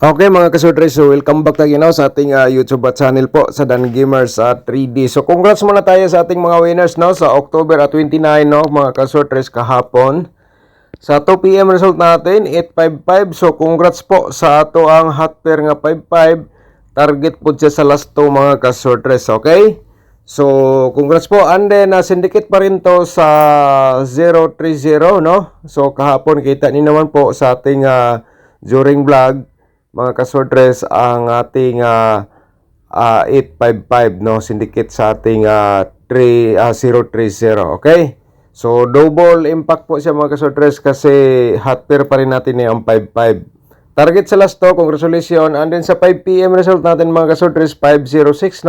Okay mga kasortres, so welcome back again sa ating YouTube channel po sa Dan Gamers 3D. So congrats muna tayo sa ating mga winners sa October 29 mga kasortres kahapon. Sa 2 PM result natin 855. So congrats po sa ato ang hot pair nga 55. Target po siya sa last 2 mga kasortres, okay? So congrats po, and then syndicate pa rin to sa 030 So kahapon kita niyo naman po sa ating during vlog mga kasortres ang ating 855 syndicate sa ating 030, okay? So double impact po siya mga kasortres kasi hot pair pa rin natin ang 55. Target sa last to, congratulations. And then sa 5 PM result natin mga kasortres 506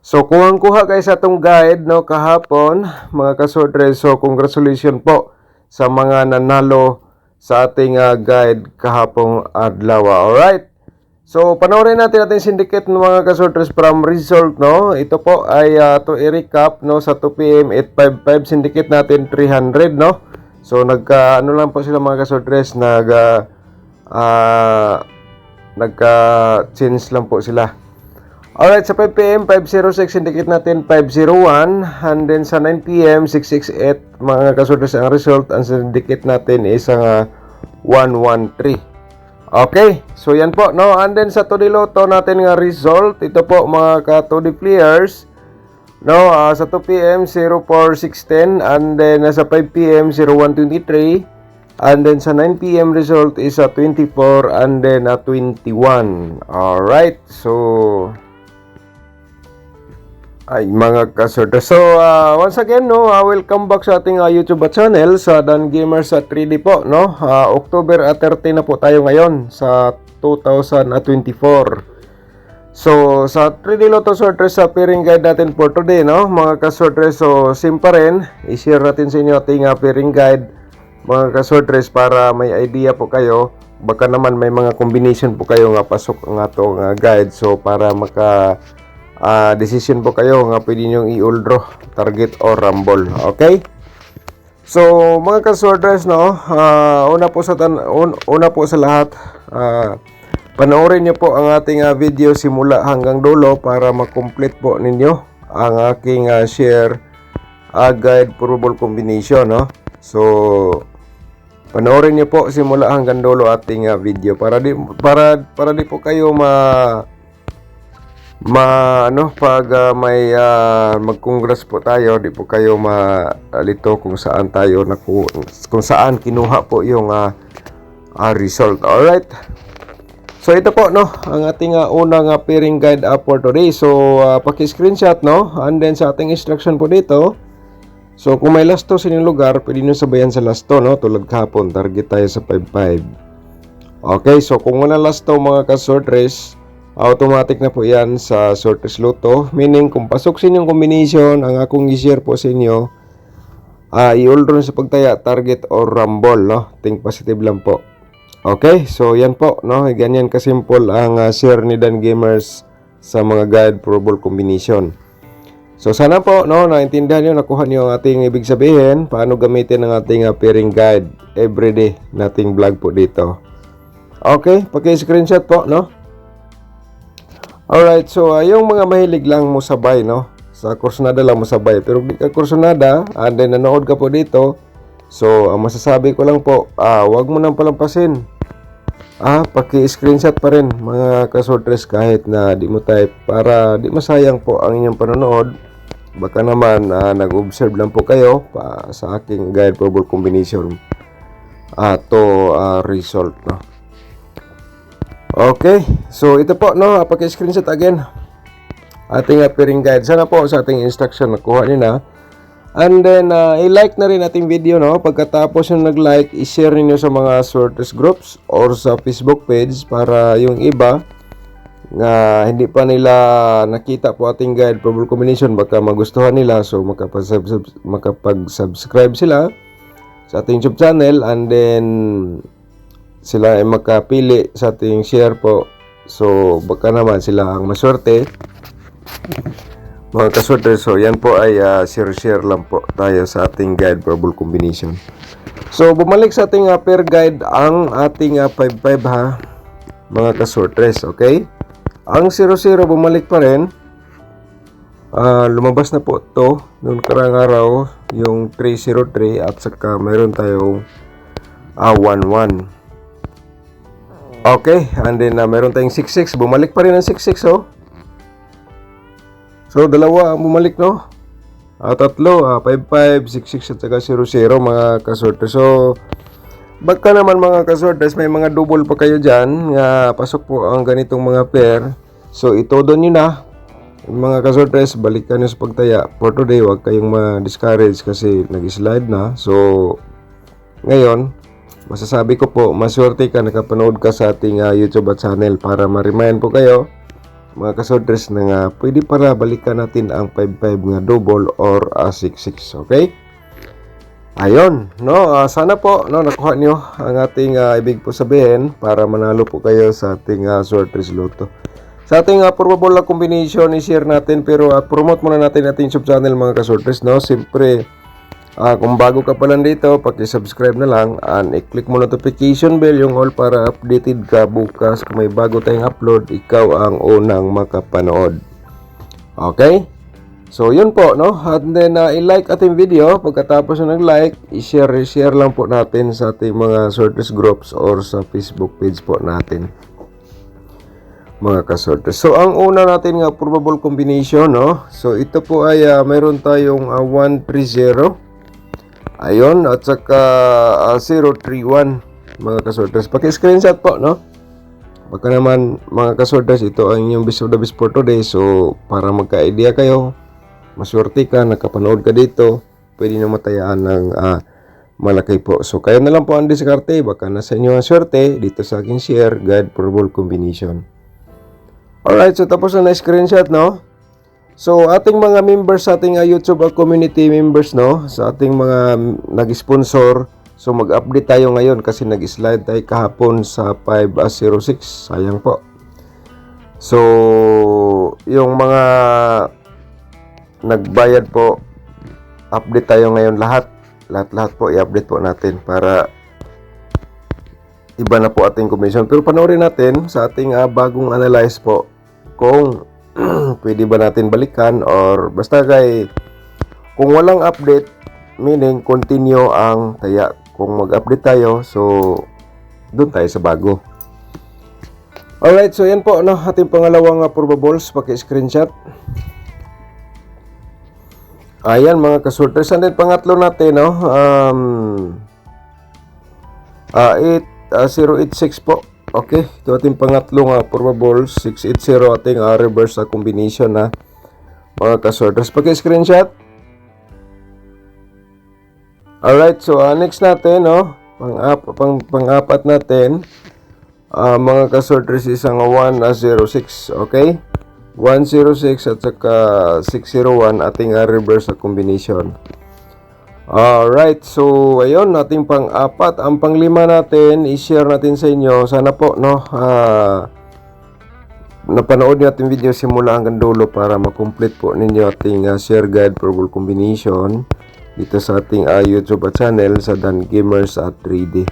So kuha kayo sa itong guide kahapon mga kasortres. So congratulations po sa mga nanalo sa ating guide kahapong adlaw. Alright. So panoorin natin syndicate ng mga kasortres from result Ito po ay to i-recap sa 2 PM 855 syndicate natin 300 So nagka lang po sila mga kasortres nagka-change lang po sila. Alright, sa 5 PM 506 syndicate natin 501, and then sa 9 PM 668 mga kasortres ang result. Ang syndicate natin is 113. Okay, so yan po and then sa Todiloto natin nga result, ito po mga ka-Todi players sa 2 PM 04610, and then sa 5 PM 0123, and then sa 9 PM result is 24, and then 21. Alright, so ay mga kasortres. So once again welcome back sa ating YouTube channel sa Dan Gamers 3D po October 30 na po tayo ngayon sa 2024. So sa 3D Lotto sortres sa pairing guide natin for today mga kasortres. So same pa rin, i-share natin sa inyo ating pairing guide mga kasortres para may idea po kayo. Baka naman may mga combination po kayo nga pasok nga to guide. So para maka decision po kayo nga pwede nyo i-all draw, target or rumble. Okay? So mga kasortres una po sa lahat panoorin nyo po ang ating video simula hanggang dulo para makomplete po ninyo ang aking share guide probable combination So panoorin nyo po simula hanggang dulo ating video para di po kayo pag may mag-congrats po tayo, di po kayo malito kung saan kinuha po yung result. Alright, so ito po ang ating unang pairing guide for today. So paki-screenshot and then sa ating instruction po dito. So kung may last to sa inyong lugar, pwede nyo sabayan sa last to tulad kahapon, target tayo sa 55. Okay, so kung wala last to mga kasortres, automatic na po yan sa sortres loto. Meaning, kung pasok sa inyong combination, ang akong i-share po sa inyo, i-all draw sa pagtaya, target or rumble, think positive lang po. Okay, so yan po, ganyan kasimple ang share ni Dan Gamers sa mga guide probable combination. So sana po, naintindihan nyo, nakuha nyo ang ating ibig sabihin, paano gamitin ang ating pairing guide everyday nating vlog po dito. Okay, paki-screenshot po, Alright, so yung mga mahilig lang mo sabay sa kursonada lang mo sabay, pero di ka kursonada and then nanood ka po dito, so ang masasabi ko lang po, wag mo nang palampasin, paki-screenshot pa rin mga kasortres kahit na di mo type, para di masayang po ang inyong panonood. Baka naman nag-observe lang po kayo sa aking guide probable combination to result Okay, so ito po paki-screenshot again ating pairing guide. Sana po sa ating instruction nakuha niyo na. And then i-like na rin ating video pagkatapos yung nag-like, i-share niyo sa mga sortres groups or sa Facebook page para yung iba na hindi pa nila nakita po ating guide probable combination, baka magustuhan nila, so makapag-subscribe sila sa ating YouTube channel, and then sila ay makapili sa ating share po. So baka naman sila ang maswerte mga kasortres. So yan po ay share lang po tayo sa ating guide probable combination. So bumalik sa ating pair guide ang ating 55 mga kasortres, okay? Ang 00 bumalik pa rin. Lumabas na po to noong karang araw, yung 303 at saka mayroon tayong 11. Okay, and then mayroon tayong 66. Bumalik pa rin ang 66, oh. So, dalawa ang bumalik, no? Tatlo, 55, 66 at saka 00, mga kasortres. So, baka naman mga kasortres, may mga double pa kayo dyan. Pasok po ang ganitong mga pair. So, itodo nyo na. Mga kasortres, balikan nyo sa pagtaya. For today, huwag kayong ma-discourage kasi nag-slide na. So, ngayon, masasabi ko po, maswerte ka nakapanood ka sa ating YouTube at channel para ma-remind po kayo, mga kasortres, na nga pwede para balikan natin ang 55 nga double or 66, okay? Ayun, no? Sana po, no, nakuha nyo ang ating ibig po sabihin para manalo po kayo sa ating Sortres Lotto. Sa ating probable na combination, i-share natin, pero promote muna natin ating YouTube channel, mga kasortres, no? Siyempre, kung bago ka pa lang dito, paki-subscribe na lang and i-click mo notification bell yung all para updated ka bukas kung may bago tayong upload, ikaw ang unang makapanood. Okay? So, yun po, no? And then, i-like ating video. Pagkatapos na nag-like, i-share lang po natin sa ating mga sortres groups or sa Facebook page po natin, mga kasortres. So, ang una natin nga probable combination, no? So, ito po ay mayroon tayong 130. Ayun, at saka 031, mga kasortres. Paki-screenshot po, no? Baka naman, mga kasortres, ito ang inyong best of the best for today. So, para magka-idea kayo, maswerte ka, nakapanood ka dito, pwede na matayaan ng malaki po. So, kayo na lang po ang diskarte. Baka nasa inyo ang swerte dito sa aking share guide probable combination. Alright, so tapos na screenshot, no? So, ating mga members sa ating YouTube community members, no? Sa ating mga nag-sponsor. So, mag-update tayo ngayon kasi nag-slide tayo kahapon sa 506. Sayang po. So, yung mga nagbayad po, update tayo ngayon lahat. Lahat po, i-update po natin para iba na po ating commission. Pero panoorin natin sa ating bagong analyze po kung pwede ba natin balikan or basta kung walang update, meaning continue ang taya. Kung mag-update tayo, so doon tayo sa bago. Alright, so yan po, no, ating pangalawang probables, paki-screenshot. Ayan, mga kasortres. And then pangatlo natin, no, 086 po. Okay, ito ating pangatlong probable 680 ating reverse combination na, mga kasortres. Paki-screenshot. Alright, so next natin, no, pang-apat natin, mga kasortres, isang 106, okay? 106 at saka 601 ating reverse combination. Alright, so ayun, ating pang-apat. Ang pang-lima natin, i-share natin sa inyo. Sana po, no, napanood nyo ating video simula hanggang dulo para makomplete po ninyo ating share guide probable combination dito sa ating YouTube channel sa Dan Gamers 3D.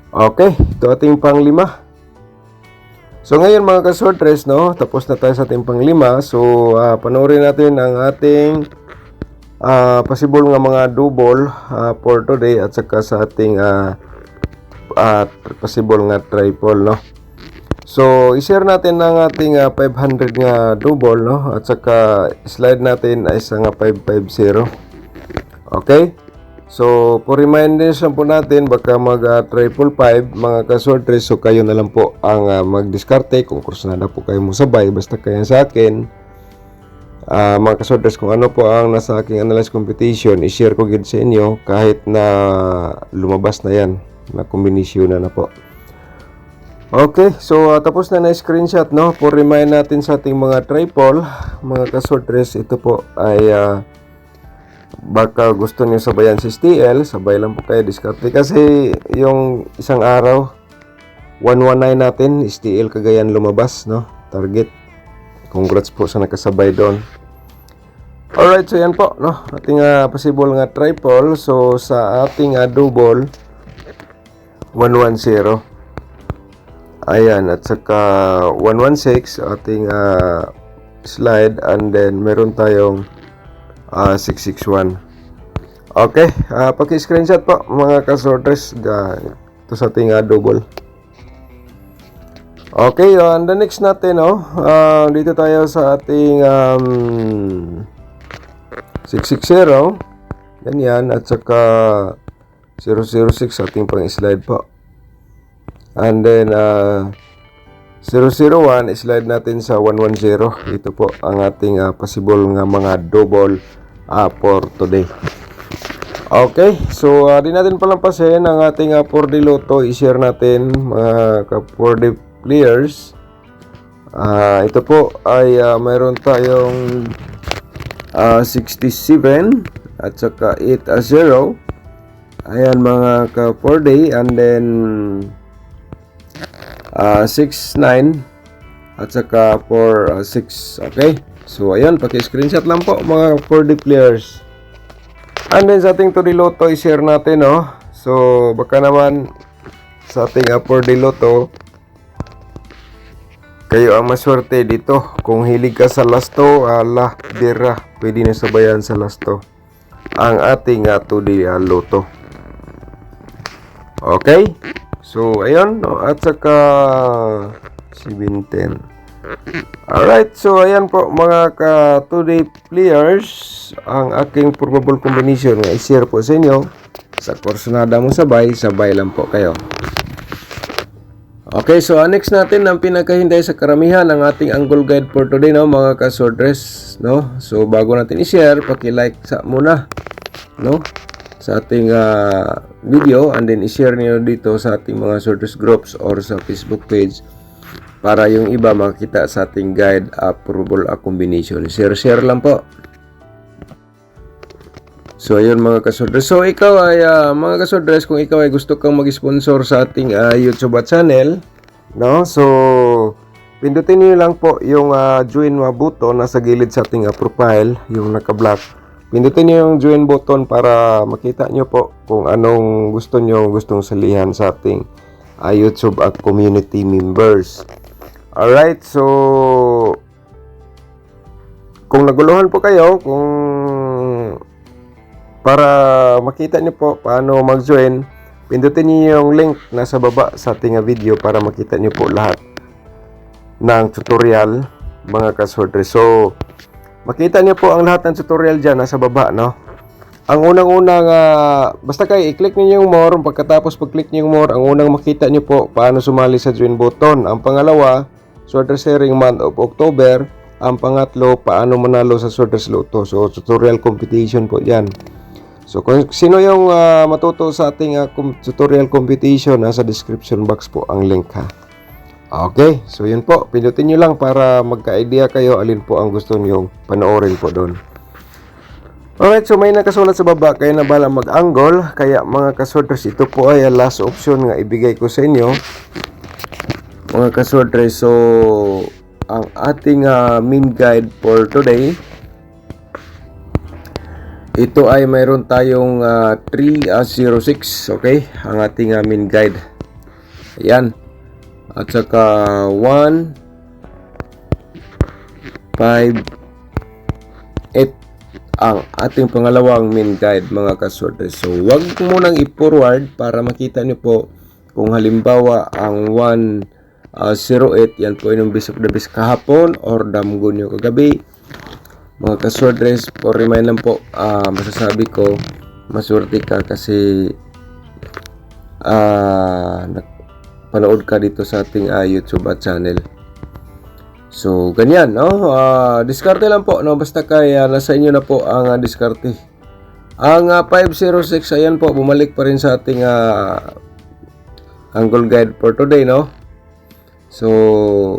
Okay, ito ating pang-lima. So ngayon, mga kasortres, no, tapos na tayo sa ating pang-lima. So panoorin natin ang ating possible nga mga double for today at saka sa ating possible nga triple, no. So i-share natin ang ating 500 nga double, no, at saka slide natin ay sa nga 550. Okay? So for reminders lang po natin, baka mag triple 5, mga kasortres. So kayo na lang po ang magdiskarte kung kursunada po kayo mo sabay, basta kayo sa akin. Mga kasortres, kung ano po ang nasa aking analyze competition, i-share ko gid sa inyo kahit na lumabas na yan na kombinasyon na po. Okay, so tapos na screenshot, no. For remind natin sa ating mga triple, mga kasortres, ito po ay baka gusto niyo sabayan si STL, sabay lang po kayo diskarte kasi yung isang araw 119 natin STL Cagayan lumabas, no, target. Congrats po sa nakasabay doon. Alright, so yan po, no, ating possible nga triple. So sa ating double 110. Ayan, at saka 116 ating slide, and then meron tayong 661. Okay, paki-screenshot po mga ka-sorters. Ito sa ating double. Okay, and the next natin, dito tayo sa ating 660. Ganyan, at saka 006 ating pang-slide po. And then 001 slide natin sa 110. Ito po ang ating possible nga mga double for today. Okay, so di natin palampasin ang ating 4D Lotto. I-share natin mga 4D players. Ito po ay mayroon tayong 67 at saka 8-0. Ayan mga ka 4D, and then 6-9 at saka 4-6. Okay, so ayan, paki-screenshot lang po mga 4D players. And then sa ating 2D Lotto, i-share natin, so baka naman sa ating 4D Lotto kayo ang maswerte dito. Kung hilig ka sa lasto, dira, pwede na sabayan sa lasto ang ating 2D Lotto. Okay, so ayun, at saka 710. Alright, so ayan po mga ka-2D players, ang aking probable combination nga i-share po sa inyo. Sa Corsonada mo sabay lang po kayo. Okay, so next natin ang pinakahintay sa karamihan ng ating angle guide for today, mga ka-sorters, So bago natin i-share, paki-like muna, sa ating video, and then i-share niyo dito sa ating mga sorters groups or sa Facebook page para yung iba makita sa ating guide probable combination. Share lang po. So ayun mga ka-sorters. So ikaw ay mga ka-sorters, kung ikaw ay gusto kang mag-sponsor sa ating YouTube channel, so pindutin niyo lang po yung join button nasa gilid sa ating profile, yung naka-black. Pindutin niyo yung join button para makita niyo po kung anong gustong salihan sa ating YouTube at community members. Alright, so kung naguluhan po kayo, kung para makita niyo po paano mag-join, pindutin niyo yung link nasa baba sa ating video para makita niyo po lahat ng tutorial mga ka-sorters. So makita niyo po ang lahat ng tutorial dyan nasa baba, Ang unang-unang, basta kayo i-click niyo yung more. Pagkatapos pag-click niyo yung more, ang unang makita niyo po paano sumali sa join button. Ang pangalawa, sorter sharing month of October. Ang pangatlo, paano manalo sa sorters Lotto. So tutorial competition po yan. So kung sino yung matuto sa ating tutorial competition, nasa description box po ang link, Okay, so yun po, pindutin nyo lang para magka-idea kayo alin po ang gusto nyo panoorin po doon. Alright, so may nakasulat sa baba, kayo na bala mag-angle. Kaya mga ka-sorters, ito po ay last option nga ibigay ko sa inyo mga ka-sorters. So ang ating main guide for today, ito ay mayroon tayong 306, okay, ang ating main guide. Ayan. At saka 1, 5, 8 ang ating pangalawang main guide mga ka-sorters. So wag munang i-forward para makita niyo po kung halimbawa ang 108 yan po yung best of the best kahapon or damgo nyo kagabi. Mga ka-sorters, for remind lang po, masasabi ko maswerte ka kasi panood ka dito sa ating YouTube channel. So ganyan, diskarte lang po, basta kaya nasa inyo na po ang diskarte. Ang 506, ayan po, bumalik pa rin sa ating angle guide for today, So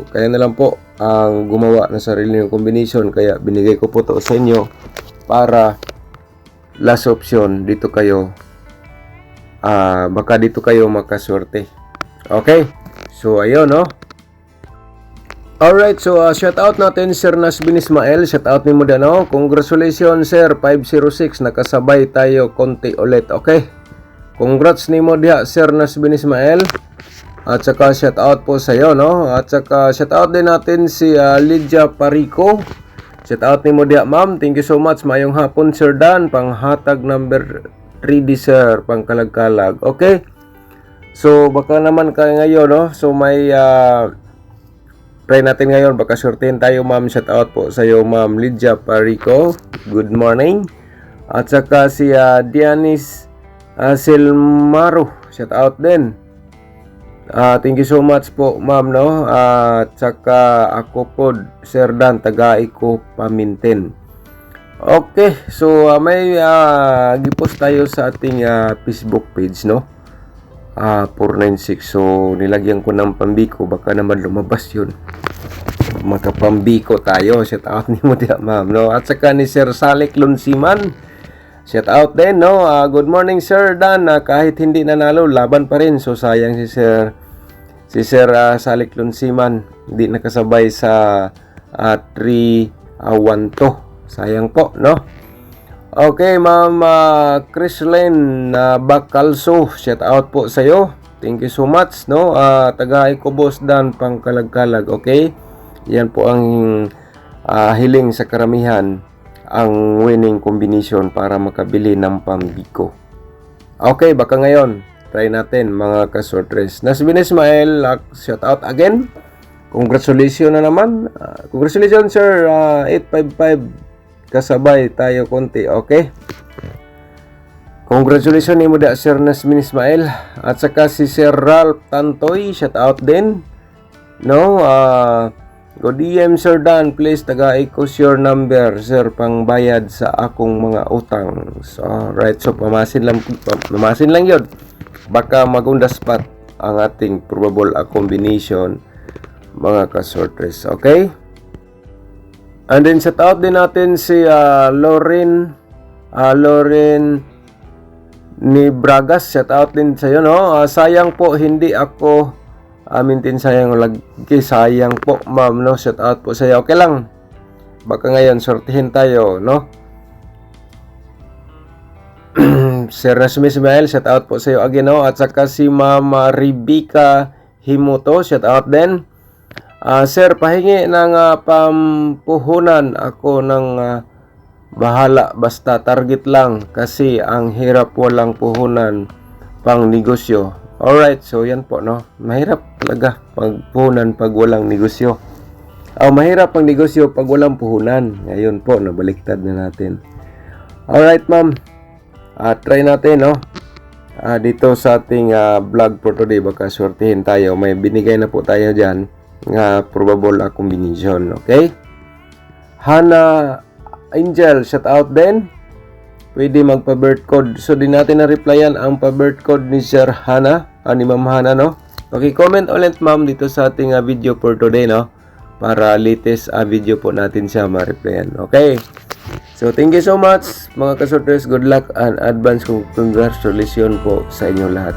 kaya na lang po ang gumawa ng sarili ng combination, kaya binigay ko po to sa inyo para last option dito kayo, baka dito kayo makaswerte. Okay, so ayun, Alright, so shout out natin Sir Nasbin Ismael. Shout out mo din, Congratulations Sir 506, nakasabay tayo konti ulit. Okay, congrats nimo diha Sir Nasbin Ismael. At saka shout out po sa iyo, no? At saka shout out din natin si Lydia Parico. Shout out ni mo diya, ma'am. Thank you so much. Mayong hapon, Sir Dan. Panghatag number 3D, sir. Pangkalag-kalag. Okay? So, baka naman kayo ngayon, no? So, may try natin ngayon. Baka shortin tayo, ma'am. Shout out po sa iyo, ma'am Lydia Parico. Good morning. At saka si Dianis Silmaro. Shout out din. Thank you so much po, ma'am, no? At saka ako po, Sir Dan, tagai ko paminten. Okay, so may gipost tayo sa ating Facebook page, no? 496. So nilagyan ko ng pambiko, baka naman lumabas yun. Makapambiko tayo. Shout out ni mo diya, ma'am, no? At saka ni Sir Salik Lunsiman. Shout out din, no? Good morning, Sir Dan. Kahit hindi nanalo, laban pa rin. So sayang si Sir Salik Lunsiman, hindi nakasabay sa 3-1-2. Sayang po, no? Okay, ma'am Chrislyn Bacalso. Shout out po sa iyo. Thank you so much, no? Tagay ko, Boss Dan, pangkalag-kalag. Okay? Yan po ang hiling sa karamihan, ang winning combination para makabili ng pambiko. Okay, baka ngayon try natin, mga ka-sortress. Nasbin Ismael, shout out again. Congratulations na naman. Congratulations, sir. 855 kasabay tayo konti. Okay, congratulations ni mo da, Sir Nasbin Ismael. At saka si Sir Ralph Tantoy, shout out din, no? Good DM, Sir Dan. Please, taga-ikos your number, sir, pang bayad sa akong mga utang. So, right. So, pamasin lang yun. Baka magundas-pat ang ating probable combination, mga ka-sortress. Okay? And then, shout out din natin si Lauren ni Bragas. Shout out din sa'yo, no? Sayang po, hindi ako mintin, sayang lagi, sayang po, ma'am, no? Shout out po sa'yo. Okay lang, baka ngayon sortihin tayo, no? Sir Rasmi Ismael, shout out po sa'yo again, no? At saka si Mama Rebecca Himuto, shout out din. Sir, pahingi ng pampuhunan ako ng bahala, basta target lang, kasi ang hirap walang puhunan pang negosyo. Alright, so yan po, no? Mahirap talaga pagpuhunan pag walang negosyo. Mahirap pang negosyo pag walang puhunan. Ngayon po, nabaliktad na natin. Alright, ma'am. Try natin, no? Dito sa ating vlog for today, baka swertihin tayo. May binigay na po tayo dyan nga probable combination. Okay? Hana Angel, shout out din. Pwede magpa-birth code. So, di natin na-replyan ang pa-birth code ni Sir Hana, ni Ma'am Hana, no? Okay, comment ulit, ma'am, dito sa ating video for today, no? Para latest video po natin siya ma-replyan. Okay? So, thank you so much, mga ka-sorters. Good luck and advance congratulations po sa inyo lahat.